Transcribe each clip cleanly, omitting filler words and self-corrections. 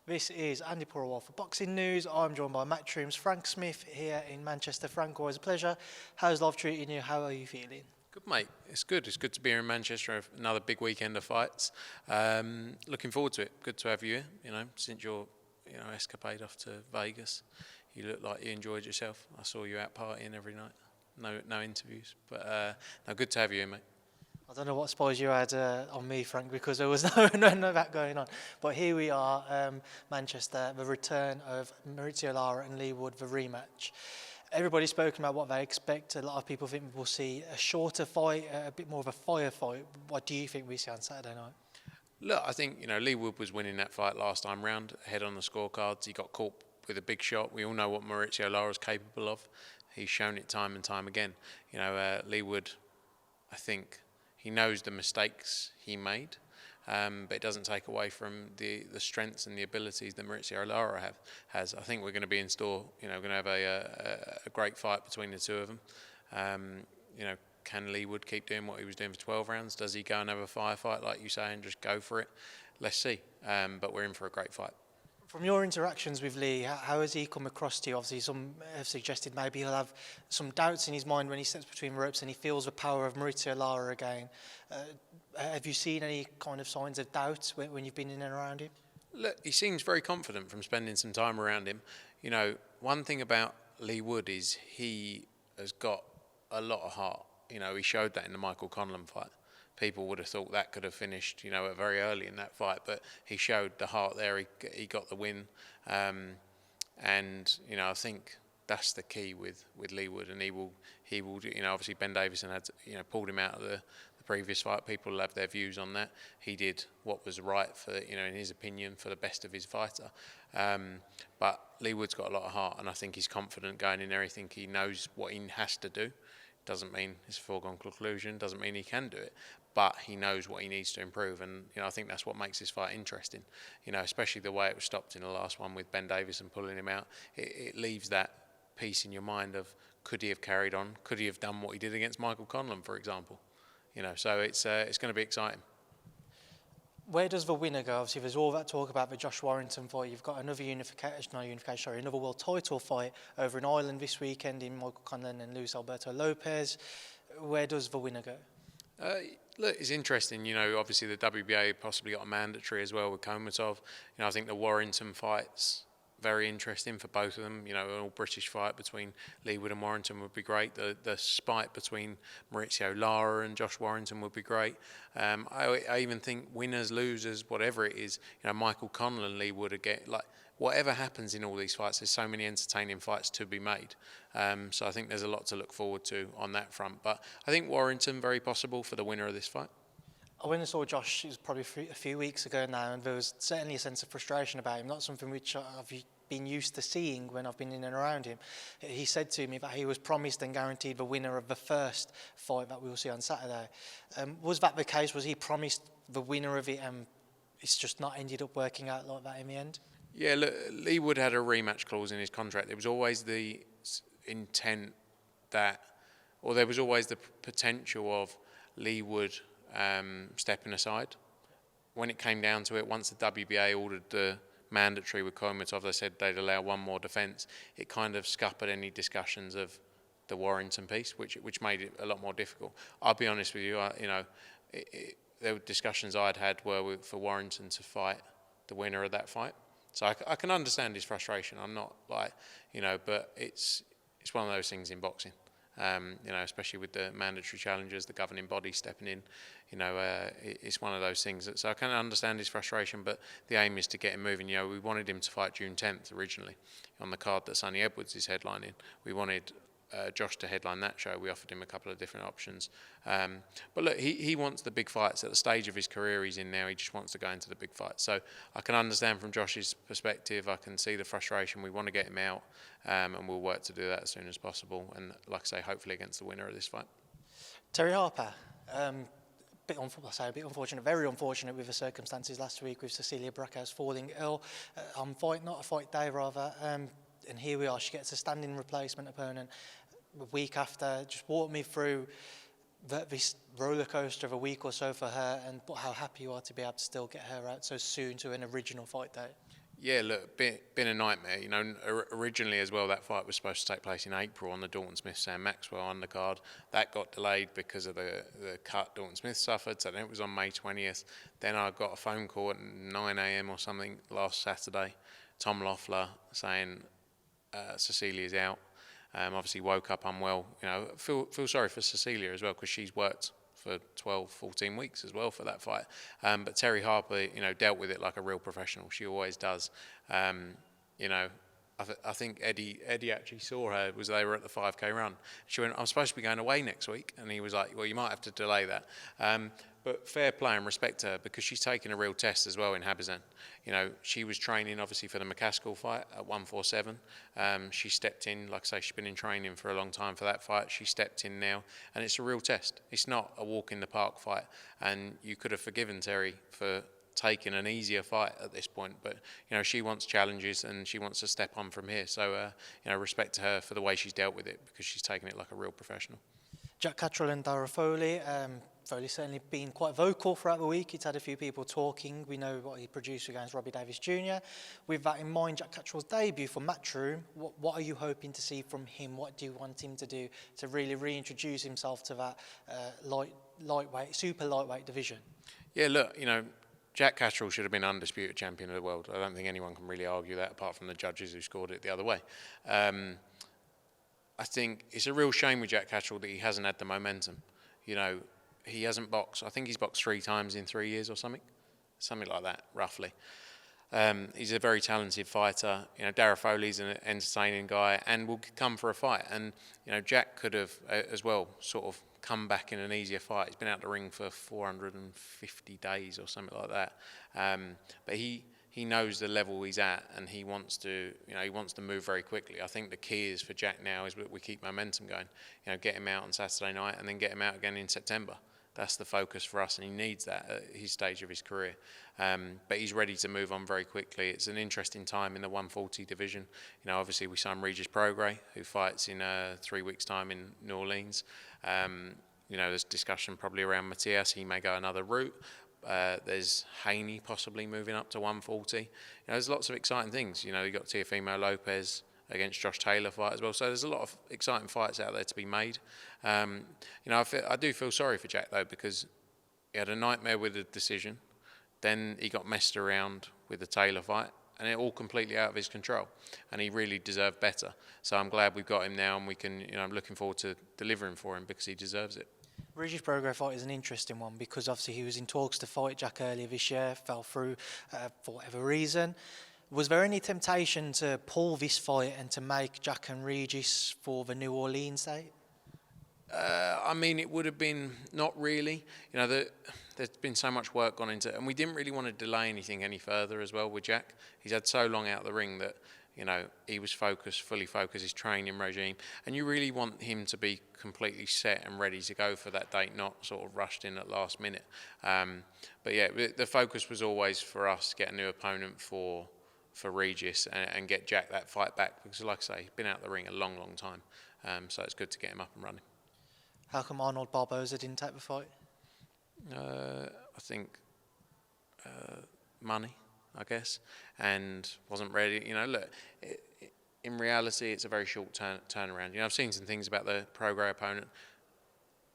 This is Andi Purewal for Boxing News. I'm joined by Matchroom's Frank Smith here in Manchester. Frank, always a pleasure. How's life treating you? How are you feeling? Good, mate. It's good. It's good to be here in Manchester. Another big weekend of fights. Looking forward to it. Good to have you here. You know, since your escapade off to Vegas, you look like you enjoyed yourself. I saw you out partying every night. No interviews, but no, good to have you here, mate. I don't know what spies you had on me, Frank, because there was none of that going on. But here we are, Manchester, the return of Mauricio Lara and Leigh Wood, the rematch. Everybody's spoken about what they expect. A lot of people think we'll see a shorter fight, a bit more of a firefight. What do you think we see on Saturday night? Look, I think Leigh Wood was winning that fight last time round, ahead on the scorecards. He got caught with a big shot. We all know what Mauricio Lara is capable of. He's shown it time and time again. Leigh Wood, I think, he knows the mistakes he made, but it doesn't take away from the strengths and the abilities that Mauricio Lara has. I think we're going to be in store. We're going to have a great fight between the two of them. Can Leigh Wood keep doing what he was doing for 12 rounds? Does he go and have a firefight, like you say, and just go for it? Let's see. But we're in for a great fight. From your interactions with Leigh, how has he come across to you? Obviously, some have suggested maybe he'll have some doubts in his mind when he steps between ropes and he feels the power of Mauricio Lara again. Have you seen any kind of signs of doubt when you've been in and around him? Look, he seems very confident from spending some time around him. One thing about Leigh Wood is he has got a lot of heart. He showed that in the Michael Conlan fight. People would have thought that could have finished, very early in that fight, but he showed the heart there. He got the win, and I think that's the key with Leigh Wood, and he will. Obviously Ben Davison had pulled him out of the previous fight. People will have their views on that. He did what was right for in his opinion for the best of his fighter, but Leigh Wood's got a lot of heart, and I think he's confident going in there. I think he knows what he has to do. Doesn't mean it's a foregone conclusion, doesn't mean he can do it, but he knows what he needs to improve, and I think that's what makes this fight interesting, especially the way it was stopped in the last one with Ben Davison pulling him out. It leaves that piece in your mind of, could he have carried on, could he have done what he did against Michael Conlan, for example, so it's going to be exciting. Where does the winner go? Obviously, there's all that talk about the Josh Warrington fight. You've got another another world title fight over in Ireland this weekend in Michael Conlan and Luis Alberto Lopez. Where does the winner go? Look, it's interesting. Obviously the WBA possibly got a mandatory as well with Komatov. I think the Warrington fight's very interesting for both of them. An all-British fight between Leigh Wood and Warrington would be great. The spite between Mauricio Lara and Josh Warrington would be great. I even think winners, losers, whatever it is, Michael Conlan, Leigh Wood again, whatever happens in all these fights, there's so many entertaining fights to be made. So I think there's a lot to look forward to on that front. But I think Warrington, very possible for the winner of this fight. I went and saw Josh, it was probably a few weeks ago now, and there was certainly a sense of frustration about him, not something which I've been used to seeing when I've been in and around him. He said to me that he was promised and guaranteed the winner of the first fight that we will see on Saturday. Was that the case? Was he promised the winner of it and it's just not ended up working out like that in the end? Yeah, look, Leigh Wood had a rematch clause in his contract. There was always the intent that, or there was always the potential of Leigh Wood stepping aside. When it came down to it, once the WBA ordered the mandatory with Komatov, they said they'd allow one more defence. It kind of scuppered any discussions of the Warrington piece, which made it a lot more difficult. I'll be honest with you, there were discussions I'd had were for Warrington to fight the winner of that fight. So I can understand his frustration. I'm not but it's one of those things in boxing. Especially with the mandatory challenges, the governing body stepping in, it's one of those things. So I can understand his frustration, but the aim is to get him moving. We wanted him to fight June 10th originally on the card that Sonny Edwards is headlining. We wanted Josh to headline that show. We offered him a couple of different options. But look, he wants the big fights. At the stage of his career he's in now, he just wants to go into the big fights. So I can understand from Josh's perspective. I can see the frustration. We want to get him out, and we'll work to do that as soon as possible. And like I say, hopefully against the winner of this fight. Terry Harper, a bit unfortunate, very unfortunate with the circumstances last week with Cecilia Brackhouse falling ill on fight, not a fight day rather. And here we are, she gets a standing replacement opponent a week after. Just walk me through this roller coaster of a week or so for her, and how happy you are to be able to still get her out so soon to an original fight day. Yeah, look, been a nightmare. You know, originally as well, that fight was supposed to take place in April on the Dalton Smith-Sam Maxwell undercard. That got delayed because of the cut Dalton Smith suffered, so then it was on May 20th. Then I got a phone call at 9 a.m. or something last Saturday, Tom Loeffler saying Cecilia's out. Obviously woke up unwell. You know, feel sorry for Cecilia as well, because she's worked for 12, 14 weeks as well for that fight. But Terry Harper, you know, dealt with it like a real professional. She always does. You know, I think Eddie actually saw her, they were at the 5K run. She went, I'm supposed to be going away next week. And he was like, well, you might have to delay that. But fair play and respect to her, because she's taken a real test as well in Habazin. You know, she was training obviously for the McCaskill fight at 147. She stepped in, like I say, she's been in training for a long time for that fight. She stepped in now, and it's a real test. It's not a walk in the park fight, and you could have forgiven Terry for taking an easier fight at this point, but you know, she wants challenges and she wants to step on from here. So you know, respect to her for the way she's dealt with it, because she's taken it like a real professional. Jack Catterall and Lara-Foley. Foley's certainly been quite vocal throughout the week. He's had a few people talking. We know what he produced against Robbie Davies Jr. With that in mind, Jack Catterall's debut for Matchroom, what are you hoping to see from him? What do you want him to do to really reintroduce himself to that super lightweight division? Yeah, look, you know, Jack Catterall should have been undisputed champion of the world. I don't think anyone can really argue that, apart from the judges who scored it the other way. I think it's a real shame with Jack Catterall that he hasn't had the momentum. You know, he hasn't boxed. I think he's boxed 3 times in 3 years or something like that, roughly. He's a very talented fighter. You know, Lara-Foley's an entertaining guy and will come for a fight. And you know, Jack could have as well sort of come back in an easier fight. He's been out the ring for 450 days or something like that. But he knows the level he's at, and he wants to, you know, he wants to move very quickly. I think the key is for Jack now is we keep momentum going. You know, get him out on Saturday night and then get him out again in September. That's the focus for us, and he needs that at his stage of his career. But he's ready to move on very quickly. It's an interesting time in the 140 division. You know, obviously we signed Regis Prograis, who fights in 3 weeks' time in New Orleans. You know, there's discussion probably around Matias. He may go another route. There's Haney possibly moving up to 140. You know, there's lots of exciting things. You know, you've got Teofimo Lopez against Josh Taylor fight as well. So there's a lot of exciting fights out there to be made. You know, I do feel sorry for Jack though, because he had a nightmare with the decision. Then he got messed around with the Taylor fight, and it all completely out of his control. And he really deserved better. So I'm glad we've got him now, and we can. You know, I'm looking forward to delivering for him, because he deserves it. Regis Prograis fight is an interesting one, because obviously he was in talks to fight Jack earlier this year, fell through for whatever reason. Was there any temptation to pull this fight and to make Jack and Regis for the New Orleans date? I mean, it would have been not really. You know, there's been so much work gone into it, and we didn't really want to delay anything any further as well with Jack. He's had so long out of the ring that, you know, he was fully focused, his training regime, and you really want him to be completely set and ready to go for that date, not sort of rushed in at last minute. But yeah, the focus was always for us to get a new opponent for Regis and get Jack that fight back, because like I say, he's been out the ring a long time, so it's good to get him up and running. How come Arnold Barboza didn't take the fight? I think money, I guess, and wasn't ready. You know, look, in reality, it's a very short turnaround. You know, I've seen some things about the Prograis opponent.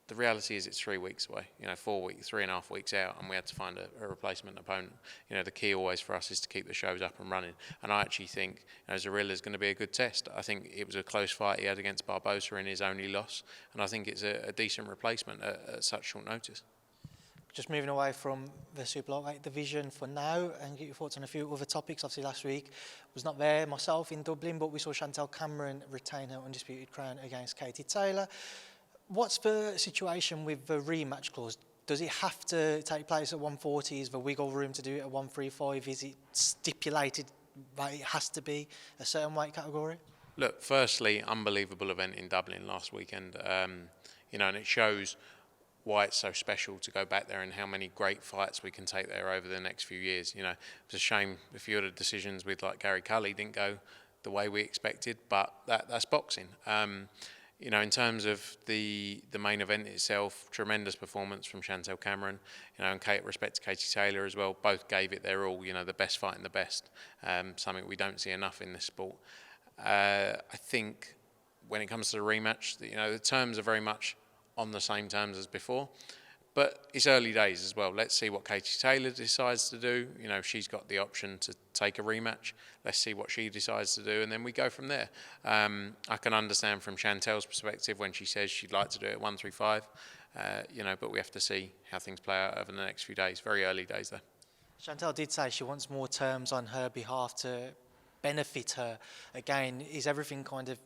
The reality is it's 3 weeks away, you know, 4 weeks, 3.5 weeks out, and we had to find a replacement opponent. You know, the key always for us is to keep the shows up and running. And I actually think, you know, Zarilla's going to be a good test. I think it was a close fight he had against Barboza in his only loss, and I think it's a decent replacement at such short notice. Just moving away from the super lightweight division for now, and get your thoughts on a few other topics. Obviously last week was not there myself in Dublin, but we saw Chantel Cameron retain her undisputed crown against Katie Taylor. What's the situation with the rematch clause? Does it have to take place at 140? Is there wiggle room to do it at 135? Is it stipulated that it has to be a certain weight category? Look, firstly, unbelievable event in Dublin last weekend. You know, and it shows why it's so special to go back there and how many great fights we can take there over the next few years. You know, it's a shame a few of the decisions with like Gary Cully didn't go the way we expected, but that's boxing. you know, in terms of the main event itself, tremendous performance from Chantel Cameron, you know, and respect to Katie Taylor as well. Both gave it their all, you know, the best fight and the best, something we don't see enough in this sport. I think when it comes to the rematch, you know, the terms are very much on the same terms as before. But it's early days as well. Let's see what Katie Taylor decides to do. You know, she's got the option to take a rematch. Let's see what she decides to do, and then we go from there. I can understand from Chantel's perspective when she says she'd like to do it at 135. You know, but we have to see how things play out over the next few days. Very early days, though. Chantel did say she wants more terms on her behalf to benefit her. Again, is everything kind of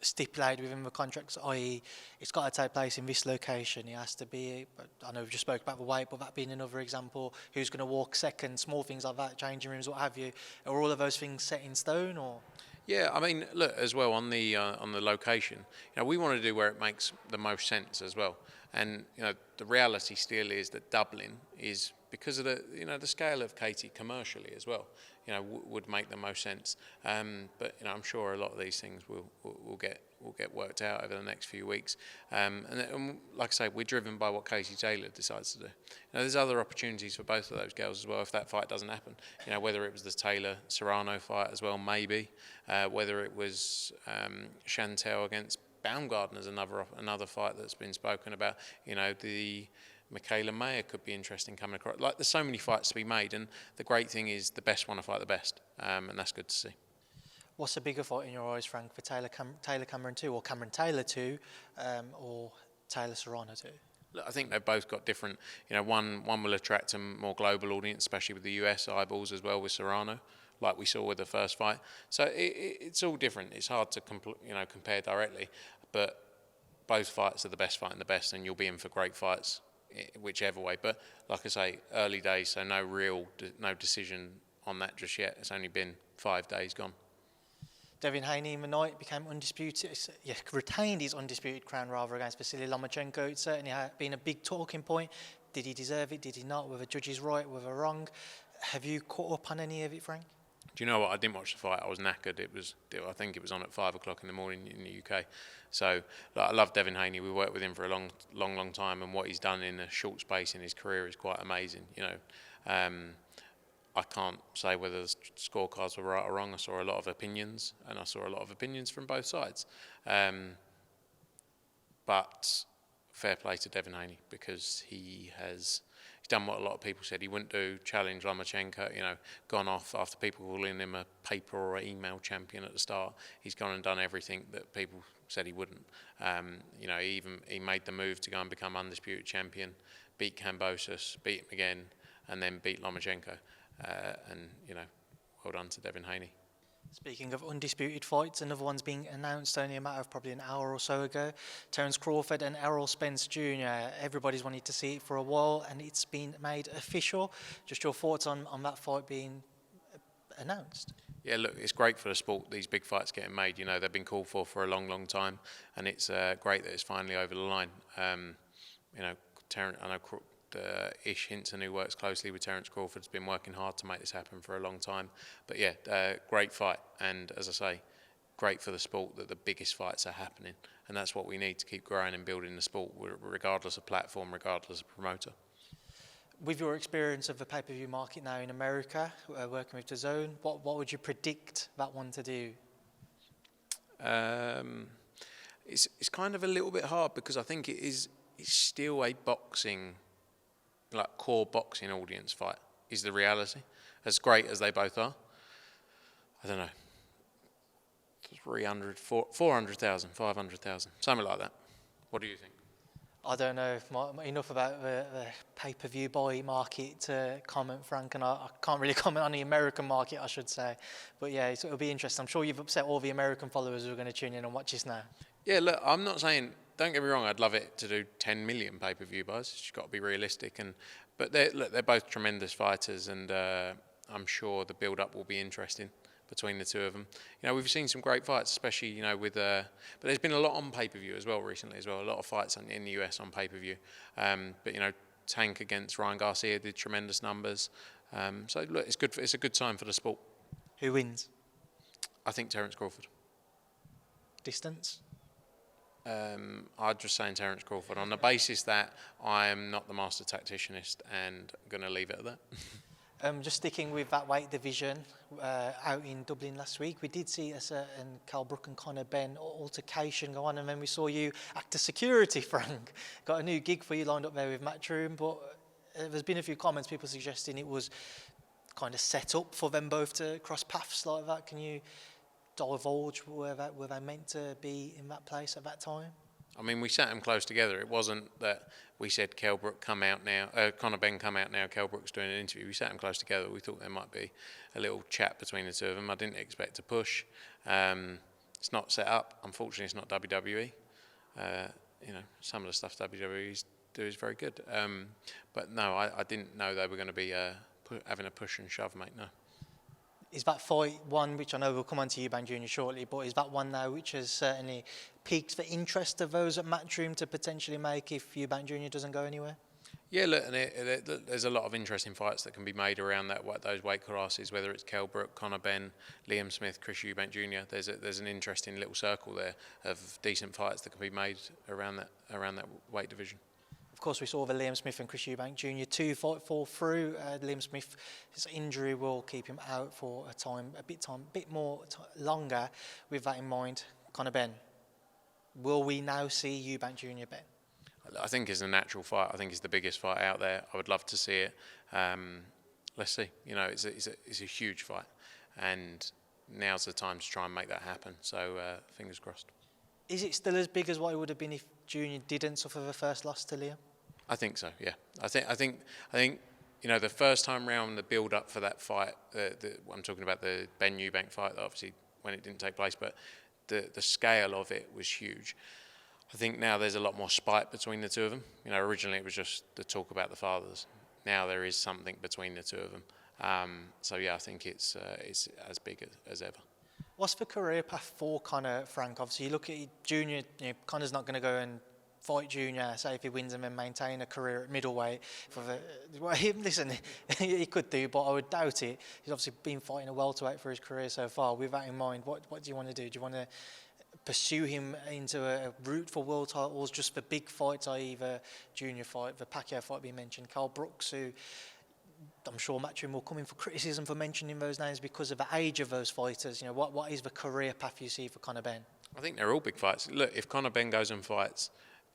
stipulated within the contracts, i.e. it's got to take place in this location, it has to be, I know we've just spoke about the Whyte, but that being another example, who's going to walk second, small things like that, changing rooms, what have you, are all of those things set in stone, or? Yeah, I mean, look, as well, on the location, you know, we want to do where it makes the most sense as well, and, you know, the reality still is that Dublin is, because of the, you know, the scale of Katie commercially as well, you know, would make the most sense. But, you know, I'm sure a lot of these things will get worked out over the next few weeks. And like I say, we're driven by what Katie Taylor decides to do. You know, there's other opportunities for both of those girls as well if that fight doesn't happen. You know, whether it was the Taylor-Serrano fight as well, maybe. Whether it was Chantel against Baumgartner's another fight that's been spoken about. You know, the Michaela Mayer could be interesting coming across. Like, there's so many fights to be made, and the great thing is the best want to fight the best, and that's good to see. What's a bigger fight in your eyes, Frank, for Taylor Cameron 2, or Cameron Taylor 2, or Taylor-Serrano 2? Look, I think they've both got different, you know, one will attract a more global audience, especially with the US eyeballs as well with Serrano, like we saw with the first fight. So it's all different. It's hard to compare directly, but both fights are the best fight and the best, and you'll be in for great fights whichever way. But like I say, early days, so no decision on that just yet. It's only been 5 days gone. Devin Haney in the night became undisputed, retained his undisputed crown rather against Vasily Lomachenko. It certainly had been a big talking point. Did he deserve it? Did he not? Were the judges right? Were they wrong? Have you caught up on any of it, Frank? Do you know what? I didn't watch the fight. I was knackered. I think it was on at 5 o'clock in the morning in the UK. So, like, I love Devin Haney. We worked with him for a long time, and what he's done in a short space in his career is quite amazing. You know, I can't say whether the scorecards were right or wrong. I saw a lot of opinions, and I saw a lot of opinions from both sides. But fair play to Devin Haney, because he's done what a lot of people said he wouldn't do, challenge Lomachenko, you know, gone off after people calling him a paper or email champion at the start. He's gone and done everything that people said he wouldn't. You know, he made the move to go and become undisputed champion, beat Kambosos, beat him again, and then beat Lomachenko. And, you know, well done to Devin Haney. Speaking of undisputed fights, another one's being announced only a matter of probably an hour or so ago. Terence Crawford and Errol Spence Jr. Everybody's wanted to see it for a while, and it's been made official. Just your thoughts on that fight being announced? Yeah, look, it's great for the sport, these big fights getting made. You know, they've been called for a long time, and it's great that it's finally over the line. You know, I know Ish Hinton, who works closely with Terence Crawford, has been working hard to make this happen for a long time. But yeah, great fight, and as I say, great for the sport that the biggest fights are happening, and that's what we need to keep growing and building the sport, regardless of platform, regardless of promoter. With your experience of the pay-per-view market now in America, working with DAZN, what would you predict that one to do? It's kind of a little bit hard, because I think it's still a boxing, like core boxing audience fight is the reality. As great as they both are, I don't know, 300, 400,000, 500,000, something like that. What do you think? I don't know enough about the pay-per-view buy market to comment, Frank, and I can't really comment on the American market, I should say. But yeah, it'll be interesting. I'm sure you've upset all the American followers who are going to tune in and watch this now. Yeah, look, I'm not saying, don't get me wrong, I'd love it to do 10 million pay-per-view buys. It's got to be realistic. But they're both tremendous fighters, and I'm sure the build-up will be interesting between the two of them. You know, we've seen some great fights, especially, you know, with but there's been a lot on pay-per-view as well recently as well. A lot of fights in the US on pay-per-view. But, you know, Tank against Ryan Garcia did tremendous numbers. So look, it's a good time for the sport. Who wins? I think Terence Crawford. Distance? I'd just say Terence Crawford on the basis that I am not the master tacticianist, and I'm going to leave it at that. Just sticking with that weight division, out in Dublin last week, we did see a certain Brook and Conor Benn altercation go on, and then we saw you act as security, Frank. Got a new gig for you lined up there with Matchroom, but there's been a few comments, people suggesting it was kind of set up for them both to cross paths like that. Can you divulge were they meant to be in that place at that time? I mean, we sat them close together. It wasn't that we said Kell Brook come out now, Conor Benn come out now, Kell Brook's doing an interview. We sat them close together. We thought there might be a little chat between the two of them. I didn't expect to push. It's not set up. Unfortunately, it's not WWE. Some of the stuff WWE do is very good. But no, I didn't know they were going to be having a push and shove, mate, no. Is that fight one, which I know we'll come on to Eubank Jr shortly, but is that one now which has certainly piqued the interest of those at Matchroom to potentially make if Eubank Jr doesn't go anywhere? Yeah, look, and there's a lot of interesting fights that can be made around those weight classes, whether it's Kell Brook, Conor Benn, Liam Smith, Chris Eubank Jr. There's an interesting little circle there of decent fights that can be made around that weight division. Of course, we saw the Liam Smith and Chris Eubank Jr. 2 fight fall through. Liam Smith, his injury will keep him out for a bit longer. With that in mind, Conor Benn, will we now see Eubank Jr. Ben? I think it's a natural fight. I think it's the biggest fight out there. I would love to see it. Let's see. It's a huge fight, and now's the time to try and make that happen. So fingers crossed. Is it still as big as what it would have been if Junior didn't suffer the first loss to Liam? I think so. Yeah. I think the first time round, the build up for that fight. I'm talking about the Ben Eubank fight. Obviously, when it didn't take place, but the scale of it was huge. I think now there's a lot more spite between the two of them. Originally it was just the talk about the fathers. Now there is something between the two of them. So yeah, I think it's as big as ever. What's the career path for Conor, Frank? Obviously, you look at Junior. Conor's not going to go and fight Junior, say if he wins and then maintain a career at middleweight. Listen, he could do, but I would doubt it. He's obviously been fighting a welterweight for his career so far. With that in mind, what do you want to do? Do you want to pursue him into a route for world titles, just for big fights, i.e. the Junior fight, the Pacquiao fight we mentioned, Kell Brooks, who I'm sure Matchroom will come in for criticism for mentioning those names because of the age of those fighters. What is the career path you see for Conor Benn? I think they're all big fights. Look, if Conor Benn goes and fights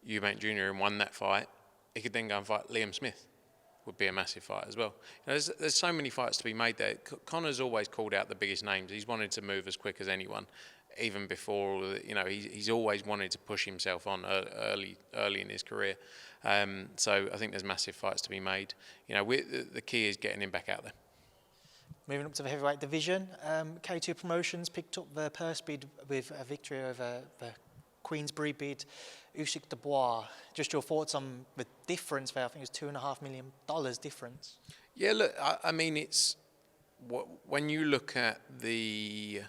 Eubank Jr. and won that fight, he could then go and fight Liam Smith. Would be a massive fight as well. There's so many fights to be made there. Conor's always called out the biggest names. He's wanted to move as quick as anyone. Even before, he's always wanted to push himself on early in his career. So I think there's massive fights to be made. The key is getting him back out there. Moving up to the heavyweight division, K2 Promotions picked up the purse bid with a victory over the Queensbury bid, Usyk-Dubois. Just your thoughts on the difference there? I think it was $2.5 million difference. Yeah, look, I mean, it's when you look at the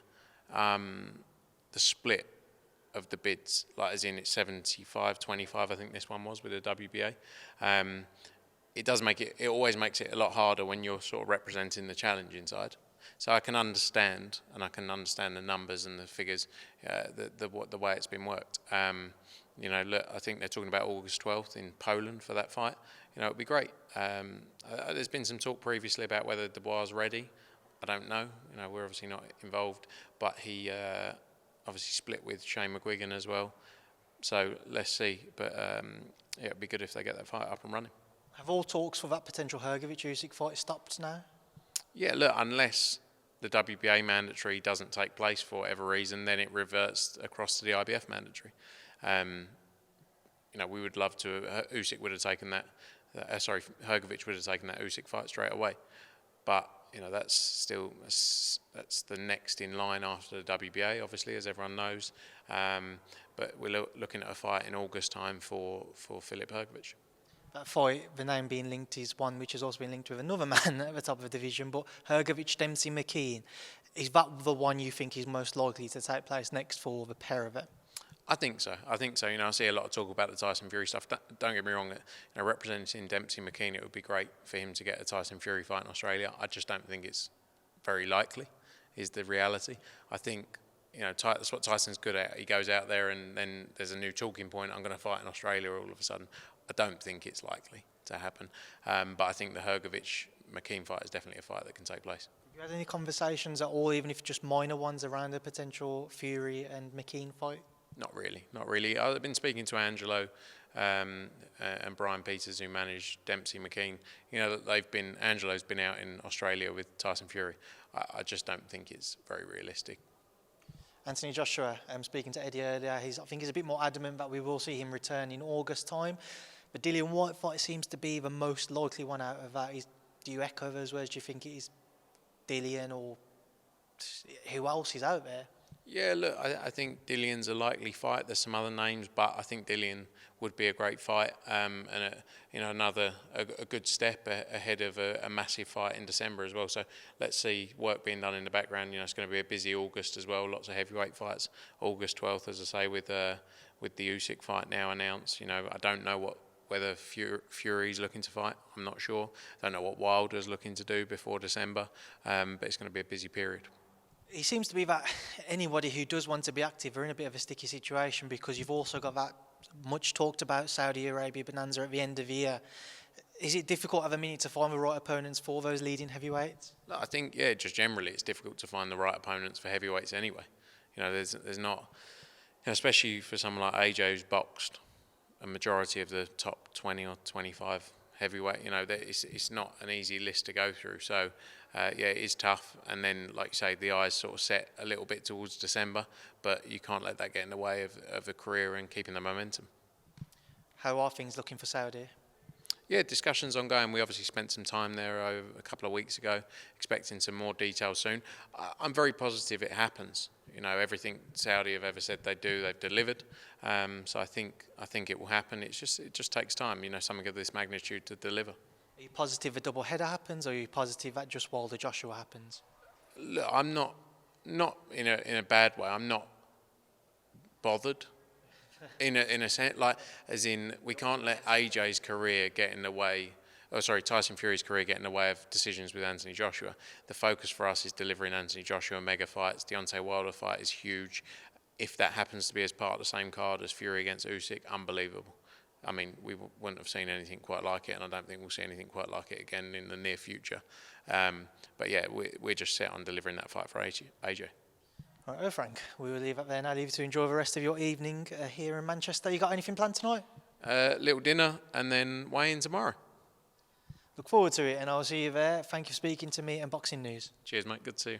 split of the bids, like as in it's 75-25, I think this one was with the WBA. It always makes it a lot harder when you're sort of representing the challenging side. So I can understand the numbers and the figures, the way it's been worked. Look, I think they're talking about August 12th in Poland for that fight. It'd be great. There's been some talk previously about whether Dubois is ready. I don't know. We're obviously not involved, but he obviously split with Shane McGuigan as well. So let's see. But it'd be good if they get that fight up and running. Have all talks for that potential Hrgovic-Usyk fight stopped now? Yeah, look, unless the WBA mandatory doesn't take place for whatever reason, then it reverts across to the IBF mandatory. We would love to. Usyk would have taken that. Hrgovic would have taken that Usyk fight straight away. But that's the next in line after the WBA, obviously, as everyone knows. But we're looking at a fight in August time for Filip Hrgovic. That fight, the name being linked, is one which has also been linked with another man at the top of the division, but Hrgovic, Dempsey, McKean. Is that the one you think is most likely to take place next for the pair of it? I think so. I see a lot of talk about the Tyson Fury stuff. Don't get me wrong. Representing Dempsey McKean, it would be great for him to get a Tyson Fury fight in Australia. I just don't think it's very likely, is the reality. I think you know, that's what Tyson's good at. He goes out there and then there's a new talking point. I'm going to fight in Australia all of a sudden. I don't think it's likely to happen. But I think the Hrgovic-McKean fight is definitely a fight that can take place. Have you had any conversations at all, even if just minor ones, around a potential Fury and McKean fight? Not really. I've been speaking to Angelo and Brian Peters, who managed Dempsey McKean. You know, Angelo's been out in Australia with Tyson Fury. I just don't think it's very realistic. Anthony Joshua, speaking to Eddie earlier, I think he's a bit more adamant that we will see him return in August time. But Dillian Whyte fight seems to be the most likely one out of that. Do you echo those words? Do you think it is Dillian, or who else is out there? Yeah, look, I think Dillian's a likely fight. There's some other names, but I think Dillian would be a great fight, and a good step ahead of a massive fight in December as well. So let's see work being done in the background. You know, it's going to be a busy August as well. Lots of heavyweight fights. August 12th, as I say, with the Usyk fight now announced. You know, I don't know whether Fury's looking to fight. I'm not sure. I don't know what Wilder's looking to do before December, but it's going to be a busy period. He seems to be that anybody who does want to be active are in a bit of a sticky situation, because you've also got that much talked about Saudi Arabia bonanza at the end of the year. Is it difficult at the minute to find the right opponents for those leading heavyweights? I think, yeah, just generally it's difficult to find the right opponents for heavyweights anyway. You know, there's not, you know, especially for someone like AJ who's boxed a majority of the top 20 or 25 heavyweight. You know, it's not an easy list to go through. So, yeah, it is tough. And then, like you say, the eyes sort of set a little bit towards December, but you can't let that get in the way of the career and keeping the momentum. How are things looking for Saudi? Yeah, discussions ongoing. We obviously spent some time there a couple of weeks ago, expecting some more details soon. I'm very positive it happens. You know, everything Saudi have ever said they do, they've delivered. So I think it will happen. It just takes time. You know, something of this magnitude to deliver. Are you positive a double header happens, or are you positive that just Wilder Joshua happens? Look, I'm not in a bad way. I'm not bothered. In a sense, like, as in, we can't let AJ's career get in the way. Oh, sorry, Tyson Fury's career get in the way of decisions with Anthony Joshua. The focus for us is delivering Anthony Joshua mega fights. Deontay Wilder fight is huge. If that happens to be as part of the same card as Fury against Usyk, unbelievable. I mean, we wouldn't have seen anything quite like it, and I don't think we'll see anything quite like it again in the near future. But yeah, we're just set on delivering that fight for AJ. All right, Frank, we will leave it there now. Leave you to enjoy the rest of your evening here in Manchester. You got anything planned tonight? Little dinner and then weigh-in tomorrow. Look forward to it, and I'll see you there. Thank you for speaking to me and Boxing News. Cheers, mate. Good to see you.